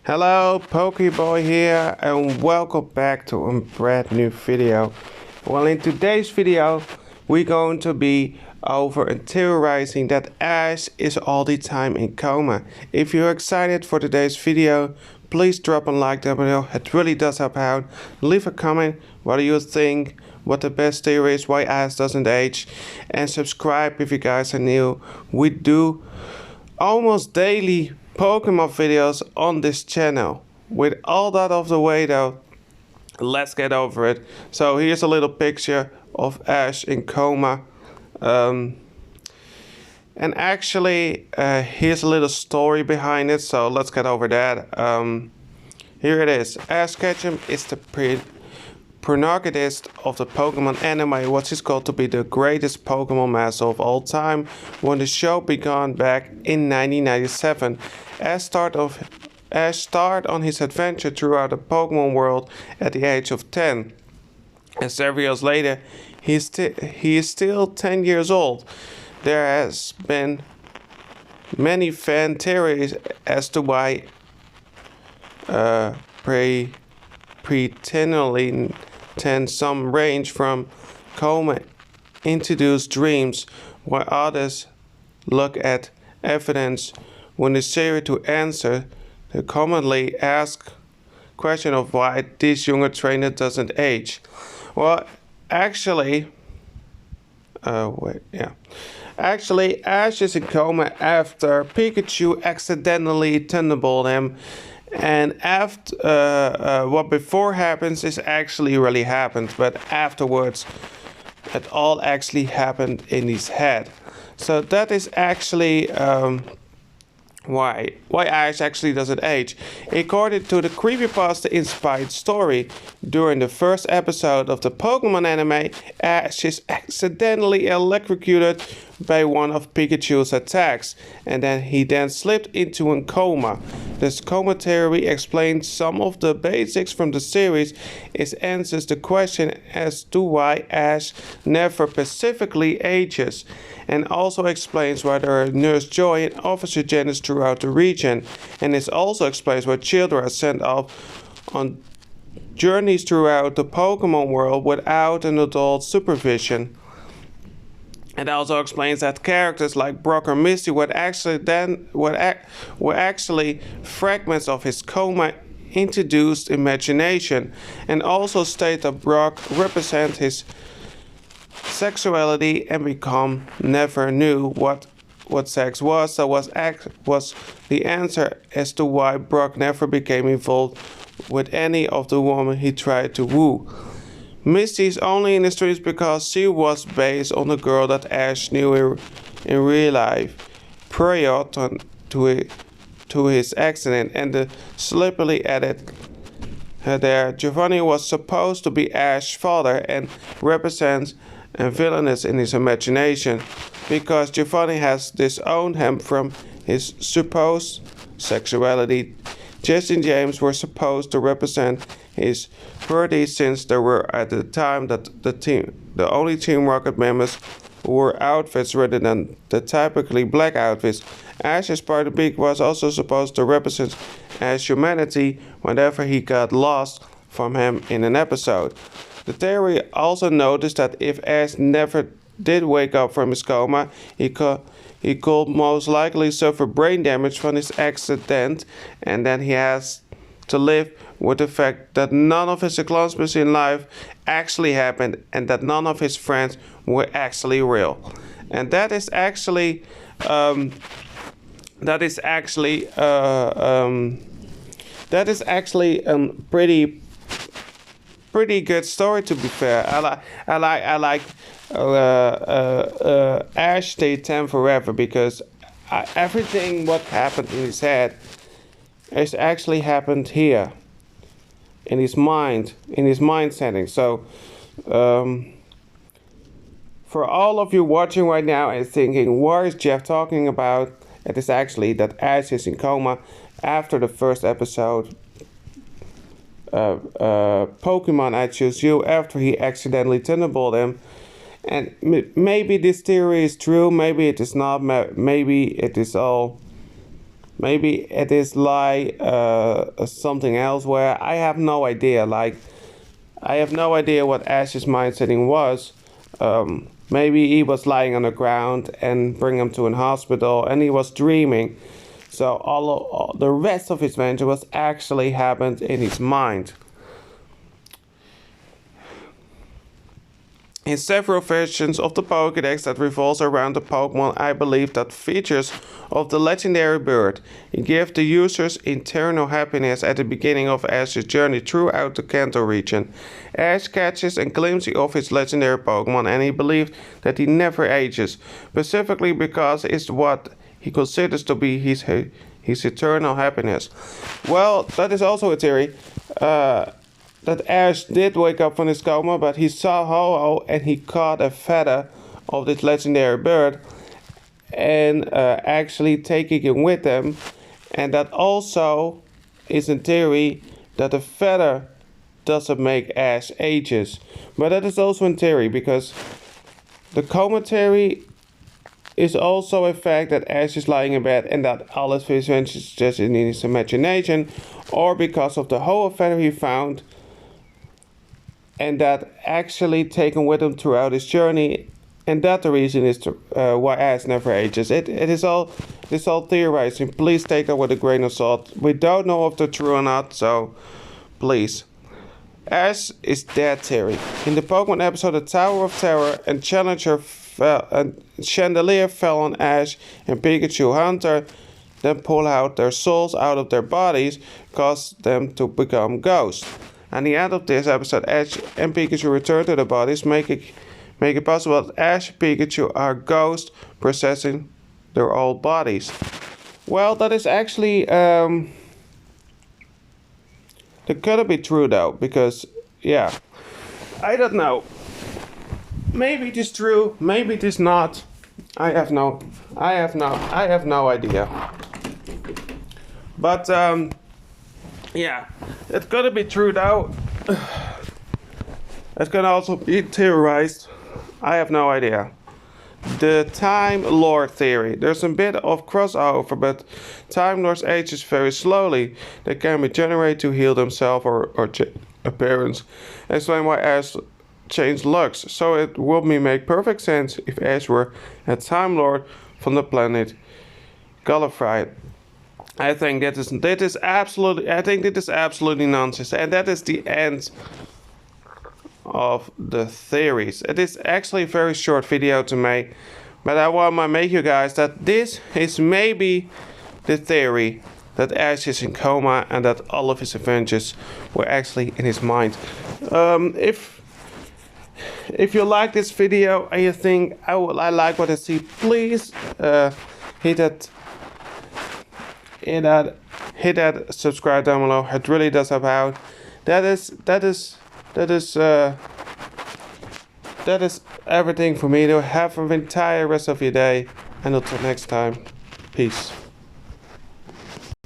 Hello, Pokeboy here, and welcome back to a brand new video. Well, in today's video, we're going to be over and theorizing that Ash is all the time in coma. If you're excited for today's video, please drop a like down below. It really does help out. Leave a comment what do you think, what the best theory is, why Ash doesn't age, and subscribe if you guys are new. We do almost daily Pokemon videos on this channel. With all that out of the way though, let's get over it. So here's a little picture of Ash in coma. And actually, here's a little story behind it, so let's get over that. Here it is. Ash Ketchum is the protagonist of the Pokemon anime, what is called to be the greatest Pokemon master of all time. When the show began back in 1997, Ash started on his adventure throughout the Pokemon world at the age of 10. And several years later, he is still 10 years old. There has been many fan theories as to why pretendingly some range from coma induced dreams, while others look at evidence when the series to answer the commonly asked question of why this younger trainer doesn't age. Well, actually, Ash is in coma after Pikachu accidentally thunderbolted him. And after what before happens is actually really happened, but afterwards it all actually happened in his head. So that is actually why Ash actually doesn't age. According to the creepypasta inspired story, during the first episode of the Pokemon anime, Ash is accidentally electrocuted by one of Pikachu's attacks, and then he slipped into a coma. This coma theory explains some of the basics from the series. It answers the question as to why Ash never specifically ages, and also explains why there are Nurse Joy and Officer Janice throughout the region, and it also explains why children are sent off on journeys throughout the Pokemon world without an adult supervision. It also explains that characters like Brock or Misty were actually fragments of his coma induced imagination, and also state that Brock represents his sexuality and never knew what sex was. So was the answer as to why Brock never became involved with any of the women he tried to woo. Misty is only in the streets because she was based on the girl that Ash knew in real life prior to his accident, and the slippery added there. Giovanni was supposed to be Ash's father and represents a villainous in his imagination, because Giovanni has disowned him from his supposed sexuality. Jesse and James were supposed to represent his purity, since they were at the time that the only Team Rocket members who wore outfits rather than the typically black outfits. Ash's part of Beak was also supposed to represent Ash's humanity whenever he got lost from him in an episode. The theory also noticed that if Ash never did wake up from his coma, he could most likely suffer brain damage from his accident, and then he has to live with the fact that none of his accomplishments in life actually happened, and that none of his friends were actually real. And that is actually pretty good story, to be fair. I like Ash stayed 10 forever, because everything what happened in his head has actually happened here in his mind setting. So for all of you watching right now and thinking, what is Jeff talking about? It is actually that Ash is in coma after the first episode Pokemon I Choose You, after he accidentally thunderbolted him. And maybe this theory is true, maybe it is not, maybe it is all Maybe it is like something else where I have no idea. Like, I have no idea what Ash's mind setting was. Maybe he was lying on the ground and bring him to an hospital, and he was dreaming. So all the rest of his adventure was actually happened in his mind. In several versions of the Pokédex that revolves around the Pokémon, I believe that features of the legendary bird give the users eternal happiness at the beginning of Ash's journey throughout the Kanto region. Ash catches a glimpse of his legendary Pokémon, and he believes that he never ages, specifically because it's what he considers to be his eternal happiness. Well, that is also a theory. That Ash did wake up from his coma, but he saw Ho-Oh and he caught a feather of this legendary bird and actually taking it with him. And that also is in theory that the feather doesn't make Ash ages. But that is also in theory, because the coma theory is also a fact that Ash is lying in bed and that all his visions is just in his imagination, or because of the Ho-Oh feather he found, and that actually taken with him throughout his journey, and that the reason is why Ash never ages. It is all theorizing. Please take that with a grain of salt. We don't know if they're true or not, so please. Ash is dead theory. In the Pokemon episode The Tower of Terror, a chandelier fell on Ash and Pikachu Hunter, then pulled out their souls out of their bodies, caused them to become ghosts. At the end of this episode, Ash and Pikachu return to their bodies, make it possible that Ash and Pikachu are ghosts possessing their old bodies. Well, that is actually that couldn't be true though, because yeah, I don't know. Maybe it is true, maybe it is not. I have no idea. But yeah, it's gonna be true though. It can also be theorized. I have no idea. The Time Lord theory. There's a bit of crossover, but Time Lords ages very slowly. They can be generated to heal themselves or appearance. Explain why Ash changed looks. So it would make perfect sense if Ash were a Time Lord from the planet Gallifrey. I think that is absolutely nonsense, and that is the end of the theories. It is actually a very short video to make, but I want to make you guys that this is maybe the theory that Ash is in coma and that all of his adventures were actually in his mind. If you like this video and you think I like what I see, please hit that subscribe down below. It really does help out. That is everything for me. To have an entire rest of your day, and until next time, peace.